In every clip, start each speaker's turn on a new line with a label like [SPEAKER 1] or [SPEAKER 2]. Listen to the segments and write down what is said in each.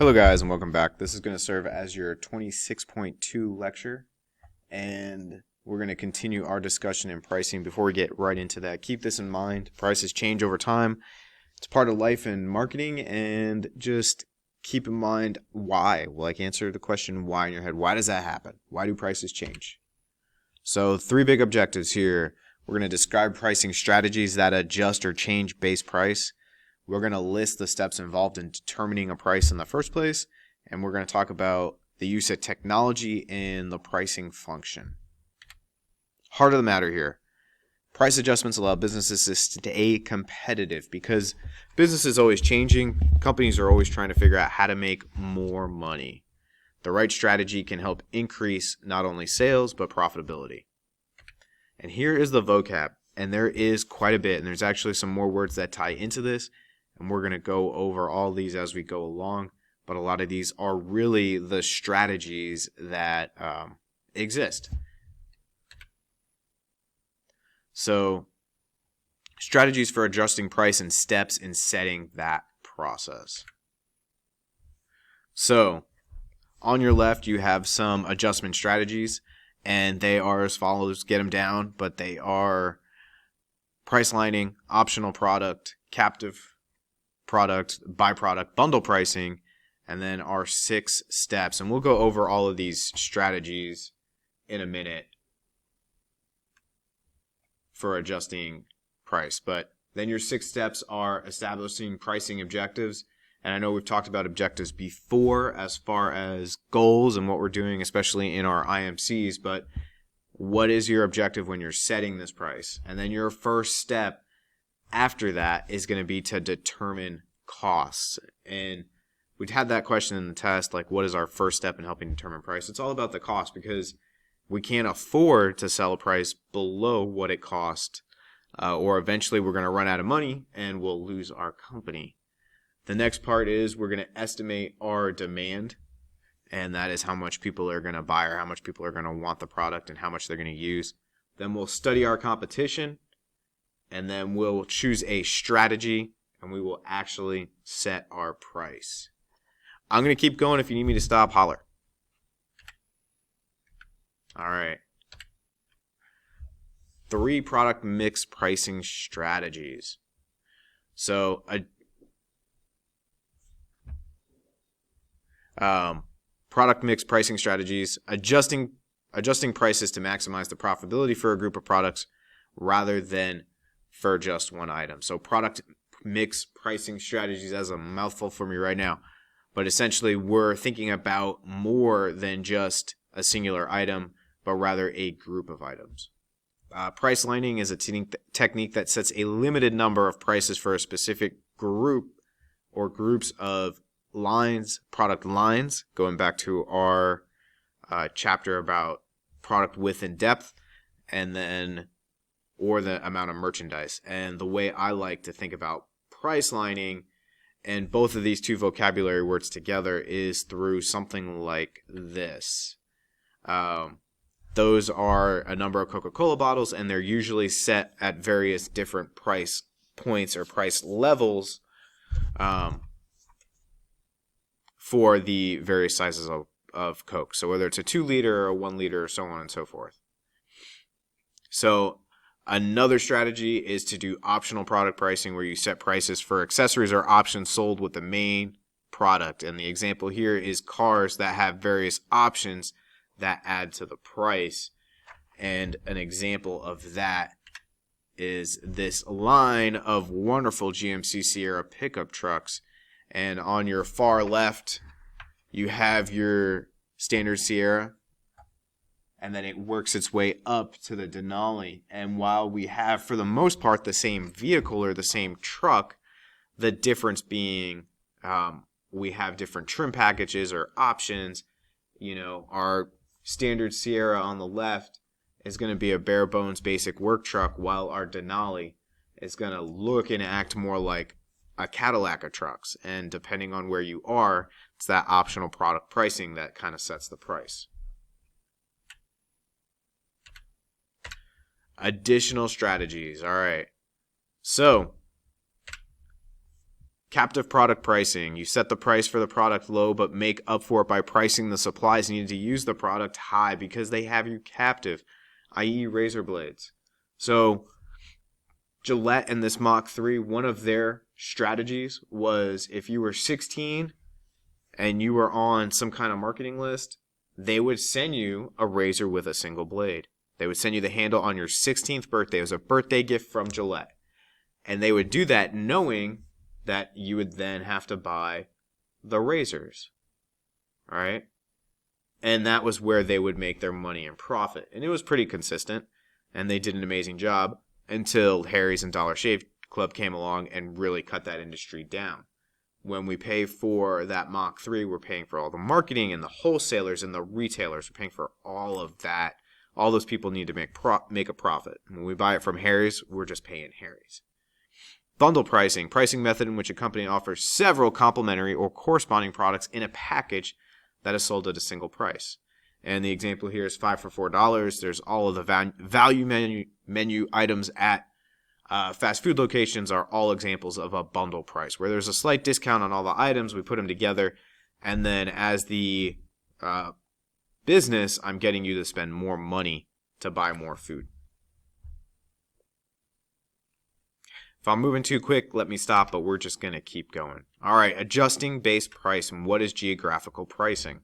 [SPEAKER 1] Hello guys and welcome back. This is going to serve as your 26.2 lecture, and we're going to continue our discussion in pricing. Before we get right into that, keep this in mind. Prices change over time. It's part of life and marketing, and just keep in mind why. Answer the question why in your head. Why does that happen? Why do prices change? So 3 big objectives here. We're going to describe pricing strategies that adjust or change base price. We're going to list the steps involved in determining a price in the first place, and we're going to talk about the use of technology in the pricing function. Heart of the matter here. Price adjustments allow businesses to stay competitive because business is always changing. Companies are always trying to figure out how to make more money. The right strategy can help increase not only sales, but profitability. And here is the vocab, and there is quite a bit, and there's actually some more words that tie into this. And we're going to go over all these as we go along. But a lot of these are really the strategies that exist. So, strategies for adjusting price and steps in setting that process. So, on your left, you have some adjustment strategies. And they are as follows. Get them down. But they are price lining, optional product, captive product, byproduct, bundle pricing, and then our 6 steps. And we'll go over all of these strategies in a minute for adjusting price. But then your 6 steps are establishing pricing objectives. And I know we've talked about objectives before as far as goals and what we're doing, especially in our IMCs. But what is your objective when you're setting this price? And then your first step after that is going to be to determine costs. And we'd had that question in the test, like what is our first step in helping determine price? It's all about the cost because we can't afford to sell a price below what it cost, or eventually we're going to run out of money and we'll lose our company. The next part is we're going to estimate our demand, and that is how much people are going to buy or how much people are going to want the product and how much they're going to use. Then we'll study our competition. And then we'll choose a strategy, and we will actually set our price. I'm going to keep going. If you need me to stop, holler. All right. 3 product mix pricing strategies. So, product mix pricing strategies, adjusting prices to maximize the profitability for a group of products rather than for just one item. So product mix pricing strategies, as a mouthful for me right now, but essentially we're thinking about more than just a singular item, but rather a group of items. Price lining is a technique that sets a limited number of prices for a specific group or groups of lines, product lines, going back to our chapter about product width and depth, and then or the amount of merchandise. And the way I like to think about price lining and both of these 2 vocabulary words together is through something like this. Those are a number of Coca-Cola bottles, and they're usually set at various different price points or price levels for the various sizes of Coke. So whether it's a 2 liter or a 1 liter or so on and so forth. So another strategy is to do optional product pricing, where you set prices for accessories or options sold with the main product. And the example here is cars that have various options that add to the price. And an example of that is this line of wonderful GMC Sierra pickup trucks. And on your far left, you have your standard Sierra. And then it works its way up to the Denali. And while we have, for the most part, the same vehicle or the same truck, the difference being we have different trim packages or options. You know, our standard Sierra on the left is going to be a bare bones basic work truck, while our Denali is going to look and act more like a Cadillac of trucks. And depending on where you are, it's that optional product pricing that kind of sets the price. Additional strategies. All right. So Captive product pricing. You set the price for the product low, but make up for it by pricing the supplies needed to use the product high because they have you captive, i.e. razor blades. So Gillette and this Mach 3, one of their strategies was if you were 16 and you were on some kind of marketing list, they would send you a razor with a single blade. They would send you the handle on your 16th birthday. It was a birthday gift from Gillette. And they would do that knowing that you would then have to buy the razors. All right? And that was where they would make their money and profit. And it was pretty consistent. And they did an amazing job until Harry's and Dollar Shave Club came along and really cut that industry down. When we pay for that Mach 3, we're paying for all the marketing and the wholesalers and the retailers. We're paying for all of that. All those people need to make a profit. When we buy it from Harry's, we're just paying Harry's. Bundle pricing, pricing method in which a company offers several complementary or corresponding products in a package that is sold at a single price. And the example here is 5 for $4. There's all of the value menu items at fast food locations are all examples of a bundle price, where there's a slight discount on all the items. We put them together, and then as the business, I'm getting you to spend more money to buy more food. If I'm moving too quick, let me stop, but we're just going to keep going. All right, adjusting base price. And what is geographical pricing?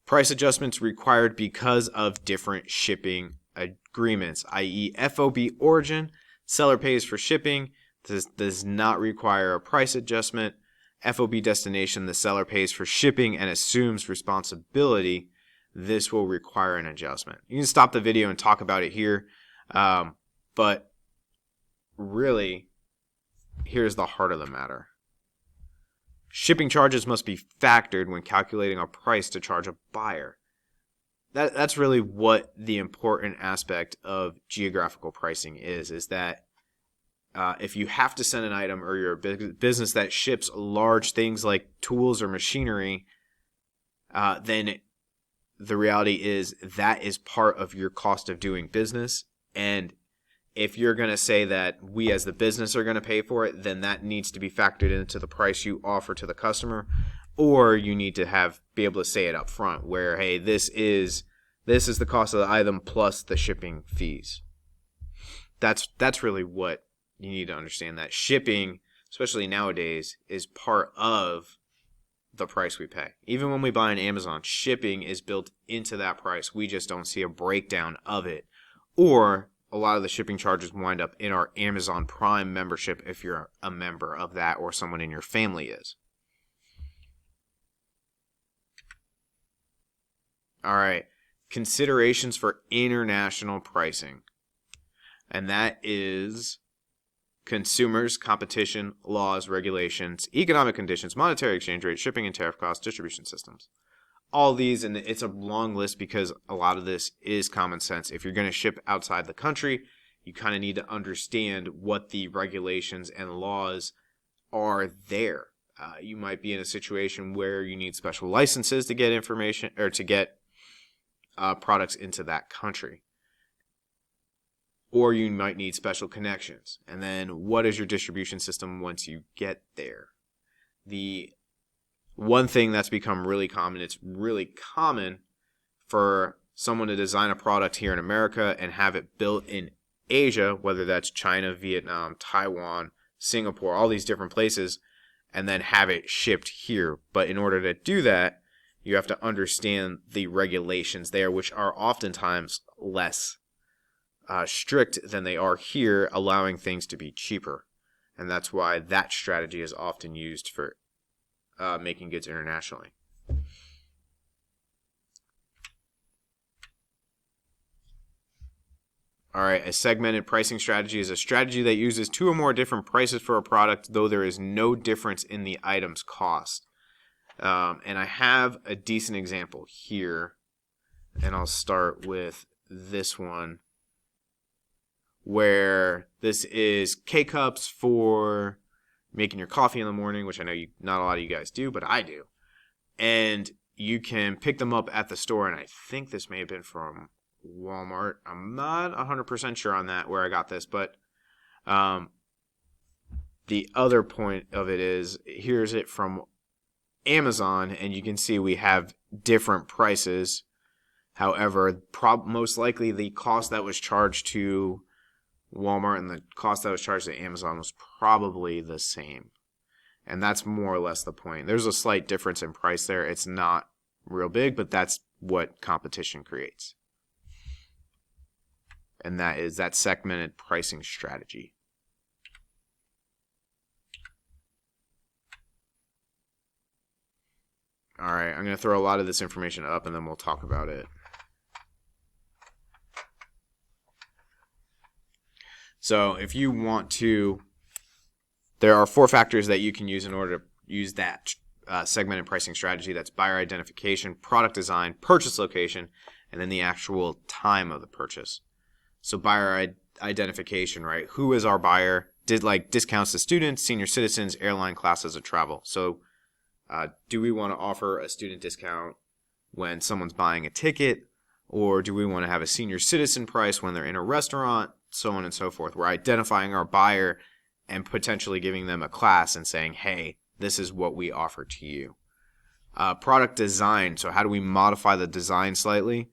[SPEAKER 1] Price adjustments required because of different shipping agreements, i.e. FOB origin, seller pays for shipping. This does not require a price adjustment. FOB destination, the seller pays for shipping and assumes responsibility. This will require an adjustment. You can stop the video and talk about it here, but really, here's the heart of the matter. Shipping charges must be factored when calculating a price to charge a buyer. That's really what the important aspect of geographical pricing is that if you have to send an item or you're a business that ships large things like tools or machinery, then the reality is that is part of your cost of doing business. And if you're going to say that we as the business are going to pay for it, then that needs to be factored into the price you offer to the customer, or you need to be able to say it up front where, hey, this is the cost of the item plus the shipping fees. That's really what you need to understand, that shipping, especially nowadays, is part of the price we pay. Even when we buy on Amazon, shipping is built into that price. We just don't see a breakdown of it. Or a lot of the shipping charges wind up in our Amazon Prime membership if you're a member of that or someone in your family is. All right. Considerations for international pricing. And that is consumers, competition, laws, regulations, economic conditions, monetary exchange rate, shipping and tariff costs, distribution systems. All these, and it's a long list because a lot of this is common sense. If you're going to ship outside the country, you kind of need to understand what the regulations and laws are there. You might be in a situation where you need special licenses to get information or to get products into that country. Or you might need special connections. And then what is your distribution system once you get there? The one thing that's become really common, it's really common for someone to design a product here in America and have it built in Asia, whether that's China, Vietnam, Taiwan, Singapore, all these different places, and then have it shipped here. But in order to do that, you have to understand the regulations there, which are oftentimes less strict than they are here, allowing things to be cheaper. And that's why that strategy is often used for making goods internationally. All right, a segmented pricing strategy is a strategy that uses two or more different prices for a product, though there is no difference in the item's cost. And I have a decent example here, and I'll start with this one, where this is K-Cups for making your coffee in the morning, which I know not a lot of you guys do, but I do. And you can pick them up at the store, and I think this may have been from Walmart. I'm not 100% sure on that, where I got this, but the other point of it is, here's it from Amazon, and you can see we have different prices. However, most likely the cost that was charged to Walmart and the cost that was charged to Amazon was probably the same. And that's more or less the point. There's a slight difference in price there. It's not real big, but that's what competition creates. And that is that segmented pricing strategy. All right, I'm going to throw a lot of this information up and then we'll talk about it. So if you want to, there are 4 factors that you can use in order to use that segmented pricing strategy. That's buyer identification, product design, purchase location, and then the actual time of the purchase. So buyer identification, right? Who is our buyer? Did like discounts to students, senior citizens, airline classes, or travel. So do we want to offer a student discount when someone's buying a ticket, or do we want to have a senior citizen price when they're in a restaurant, so on and so forth? We're identifying our buyer and potentially giving them a class and saying, hey, this is what we offer to you. Product design, so how do we modify the design slightly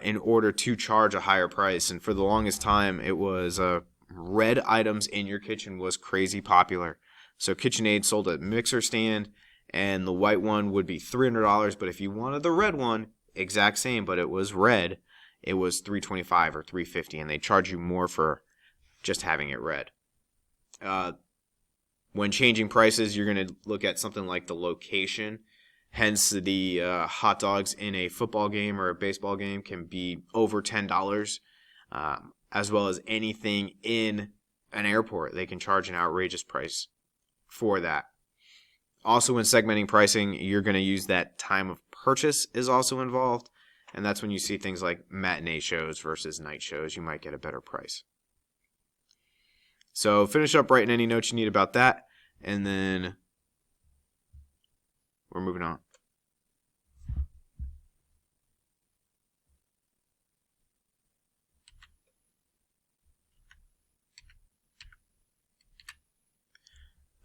[SPEAKER 1] in order to charge a higher price? And for the longest time, it was red items in your kitchen was crazy popular. So KitchenAid sold a mixer stand, and the white one would be $300, but if you wanted the red one, exact same, but it was red, it was $325 or $350, and they charge you more for just having it red. When changing prices, you're going to look at something like the location. Hence, the hot dogs in a football game or a baseball game can be over $10, as well as anything in an airport. They can charge an outrageous price for that. Also, in segmenting pricing, you're going to use that time of purchase is also involved, and that's when you see things like matinee shows versus night shows. You might get a better price. So finish up writing any notes you need about that, and then we're moving on.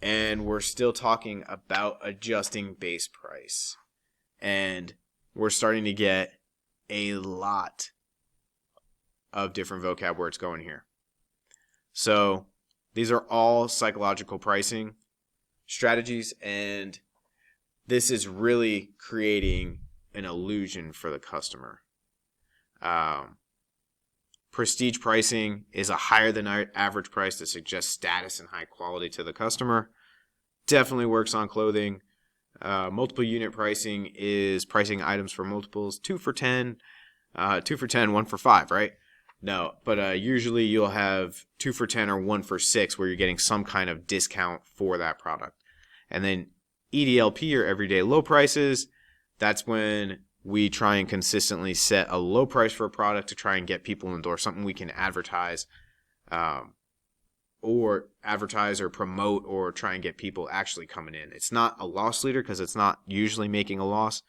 [SPEAKER 1] And we're still talking about adjusting base price. And we're starting to get a lot of different vocab words going here. So these are all psychological pricing strategies, and this is really creating an illusion for the customer. Prestige pricing is a higher than average price to suggest status and high quality to the customer. Definitely works on clothing. Multiple unit pricing is pricing items for multiples, 2 for 10, 2 for 10, 1 for 5, right? No, but usually you'll have 2 for 10 or 1 for 6 where you're getting some kind of discount for that product. And then EDLP, or everyday low prices, that's when we try and consistently set a low price for a product to try and get people in the door, something we can advertise or promote or try and get people actually coming in. It's not a loss leader because it's not usually making a loss,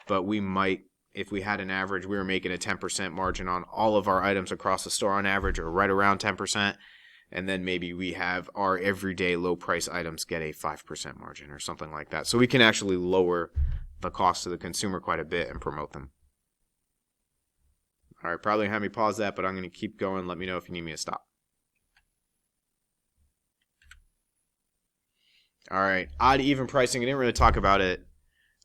[SPEAKER 1] but we might, if we had an average, we were making a 10% margin on all of our items across the store on average, or right around 10%, and then maybe we have our everyday low price items get a 5% margin or something like that. So we can actually lower the cost to the consumer quite a bit and promote them. All right, probably have me pause that, but I'm going to keep going. Let me know if you need me to stop. All right, odd even pricing. I didn't really talk about it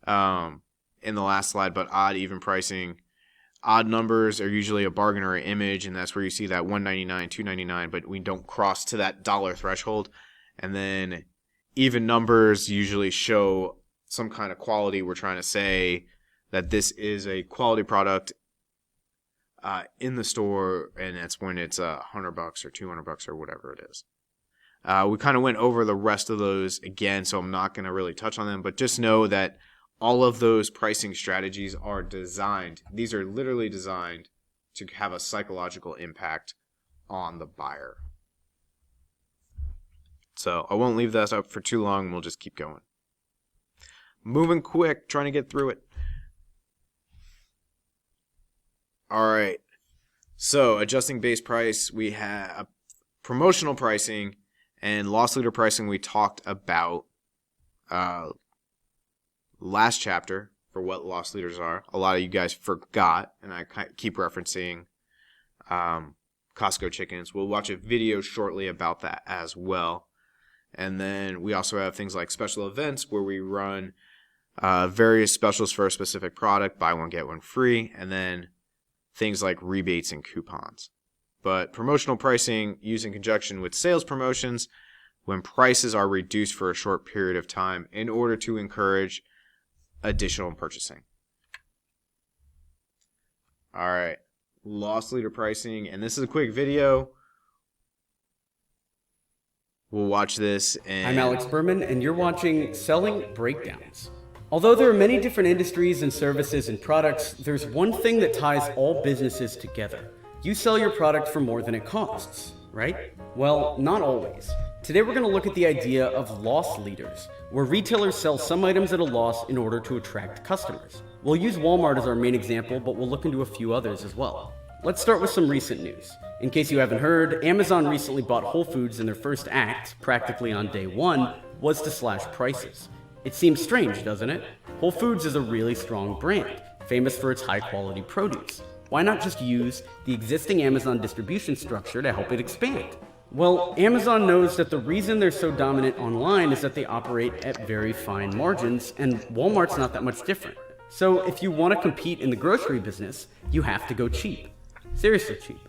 [SPEAKER 1] in the last slide, but odd even pricing. Odd numbers are usually a bargain or an image, and that's where you see that $1.99, $2.99, but we don't cross to that dollar threshold. And then even numbers usually show some kind of quality. We're trying to say that this is a quality product in the store, and that's when it's $100 or $200 or whatever it is. We kind of went over the rest of those again, so I'm not going to really touch on them, but just know that all of those pricing strategies are designed. These are literally designed to have a psychological impact on the buyer. So I won't leave this up for too long. We'll just keep going. Moving quick, trying to get through it. All right. So adjusting base price, we have promotional pricing, And loss leader pricing we talked about last chapter for what loss leaders are. A lot of you guys forgot, and I keep referencing Costco chickens. We'll watch a video shortly about that as well. And then we also have things like special events where we run various specials for a specific product, buy one, get one free, and then things like rebates and coupons. But promotional pricing used in conjunction with sales promotions when prices are reduced for a short period of time in order to encourage additional purchasing. All right, loss leader pricing, and this is a quick video. We'll watch this.
[SPEAKER 2] I'm Alex Berman, and you're watching Selling Breakdowns. Although there are many different industries and services and products, there's one thing that ties all businesses together. You sell your product for more than it costs, right? Well, not always. Today we're going to look at the idea of loss leaders, where retailers sell some items at a loss in order to attract customers. We'll use Walmart as our main example, but we'll look into a few others as well. Let's start with some recent news. In case you haven't heard, Amazon recently bought Whole Foods, and their first act, practically on day one, was to slash prices. It seems strange, doesn't it? Whole Foods is a really strong brand, famous for its high-quality produce. Why not just use the existing Amazon distribution structure to help it expand? Well, Amazon knows that the reason they're so dominant online is that they operate at very fine margins, and Walmart's not that much different. So if you want to compete in the grocery business, you have to go cheap. Seriously cheap.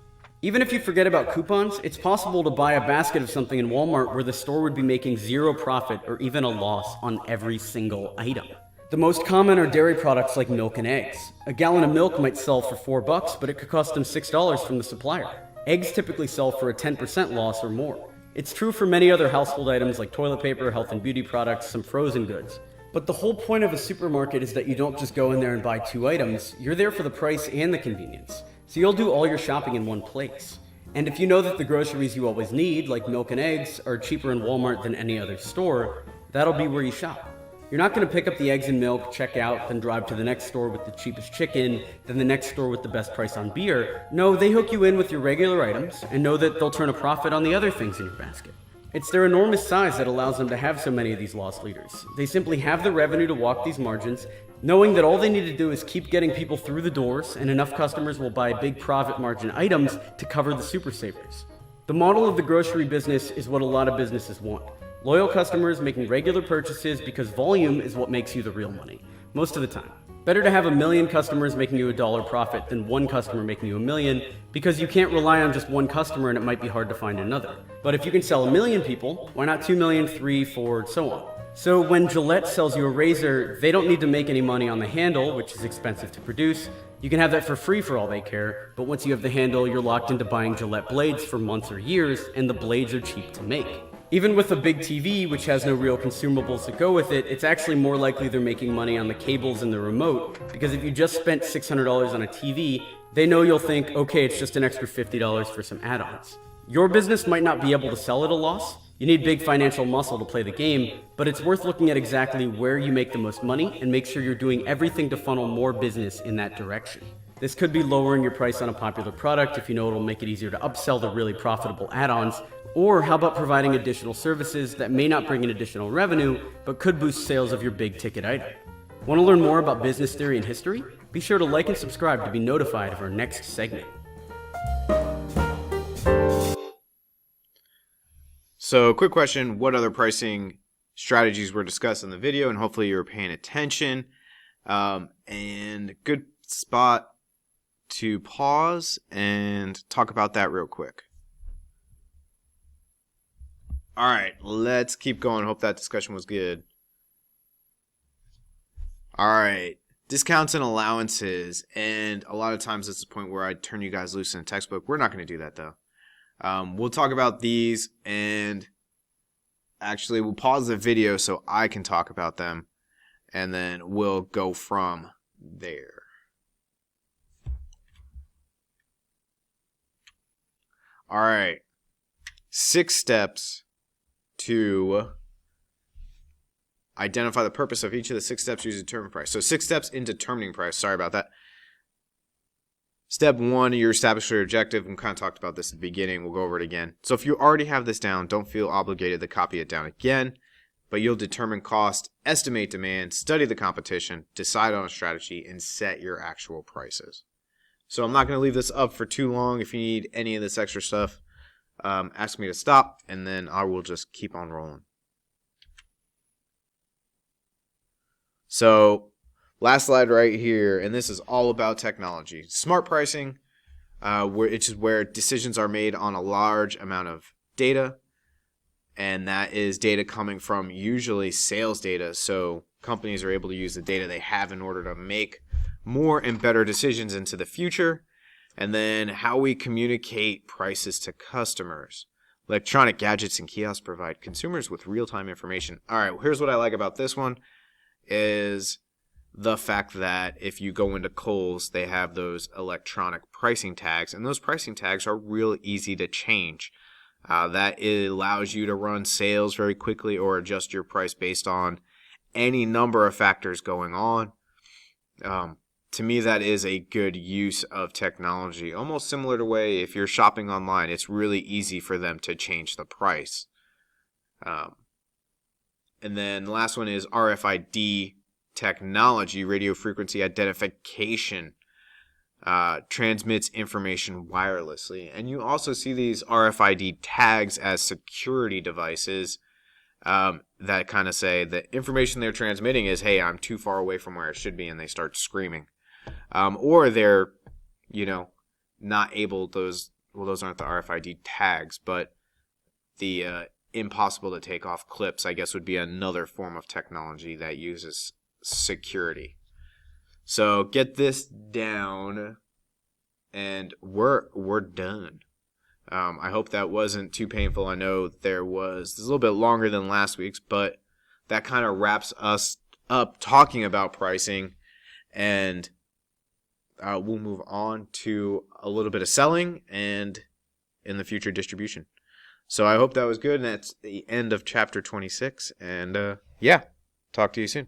[SPEAKER 2] Even if you forget about coupons, it's possible to buy a basket of something in Walmart where the store would be making zero profit or even a loss on every single item. The most common are dairy products like milk and eggs. A gallon of milk might sell for $4, but it could cost them $6 from the supplier. Eggs typically sell for a 10% loss or more. It's true for many other household items like toilet paper, health and beauty products, some frozen goods. But the whole point of a supermarket is that you don't just go in there and buy 2 items, you're there for the price and the convenience. So you'll do all your shopping in one place. And if you know that the groceries you always need, like milk and eggs, are cheaper in Walmart than any other store, that'll be where you shop. You're not going to pick up the eggs and milk, check out, then drive to the next store with the cheapest chicken, then the next store with the best price on beer. No, they hook you in with your regular items and know that they'll turn a profit on the other things in your basket. It's their enormous size that allows them to have so many of these loss leaders. They simply have the revenue to walk these margins, knowing that all they need to do is keep getting people through the doors, and enough customers will buy big profit margin items to cover the super savers. The model of the grocery business is what a lot of businesses want. Loyal customers making regular purchases because volume is what makes you the real money, most of the time. Better to have 1 million customers making you $1 profit than one customer making you $1 million, because you can't rely on just one customer and it might be hard to find another. But if you can sell 1 million people, why not 2 million, 3, 4, so on? So when Gillette sells you a razor, they don't need to make any money on the handle, which is expensive to produce. You can have that for free for all they care, but once you have the handle, you're locked into buying Gillette blades for months or years, and the blades are cheap to make. Even with a big TV, which has no real consumables to go with it, it's actually more likely they're making money on the cables and the remote, because if you just spent $600 on a TV, they know you'll think, okay, it's just an extra $50 for some add-ons. Your business might not be able to sell at a loss. You need big financial muscle to play the game, but it's worth looking at exactly where you make the most money and make sure you're doing everything to funnel more business in that direction. This could be lowering your price on a popular product if you know it'll make it easier to upsell the really profitable add-ons, or how about providing additional services that may not bring in additional revenue, but could boost sales of your big ticket item. Want to learn more about business theory and history? Be sure to like and subscribe to be notified of our next segment.
[SPEAKER 1] So, quick question, what other pricing strategies were discussed in the video? And hopefully you're paying attention. And good spot to pause and talk about that real quick. All right, let's keep going. Hope that discussion was good. All right, discounts and allowances. And a lot of times it's the point where I turn you guys loose in a textbook. We're not going to do that, though. We'll talk about these, and actually we'll pause the video so I can talk about them, and then we'll go from there. All right, 6 steps to identify the purpose of each of the 6 steps used to determine price. So 6 steps in determining price. Sorry about that. Step 1, you establish your objective. We kind of talked about this at the beginning. We'll go over it again. So if you already have this down, don't feel obligated to copy it down again. But you'll determine cost, estimate demand, study the competition, decide on a strategy, and set your actual prices. So I'm not going to leave this up for too long. If you need any of this extra stuff, ask me to stop, and then I will just keep on rolling. So last slide right here, and this is all about technology. Smart pricing, which is where decisions are made on a large amount of data. And that is data coming from usually sales data. So companies are able to use the data they have in order to make more and better decisions into the future. And then how we communicate prices to customers. Electronic gadgets and kiosks provide consumers with real-time information. All right, here's what I like about this one is the fact that if you go into Kohl's, they have those electronic pricing tags. And those pricing tags are real easy to change. That allows you to run sales very quickly or adjust your price based on any number of factors going on. To me, that is a good use of technology. Almost similar to the way if you're shopping online, it's really easy for them to change the price. And then the last one is RFID technology, radio frequency identification. Transmits information wirelessly. And you also see these RFID tags as security devices that kind of say the information they're transmitting is, hey, I'm too far away from where it should be, and they start screaming. Or they're, not able, those aren't the RFID tags, but the impossible to take off clips, I guess, would be another form of technology that uses security. So get this down, and we're done. I hope that wasn't too painful. I know this is a little bit longer than last week's, but that kind of wraps us up talking about pricing, and we'll move on to a little bit of selling and in the future distribution. So I hope that was good, and that's the end of chapter 26. And talk to you soon.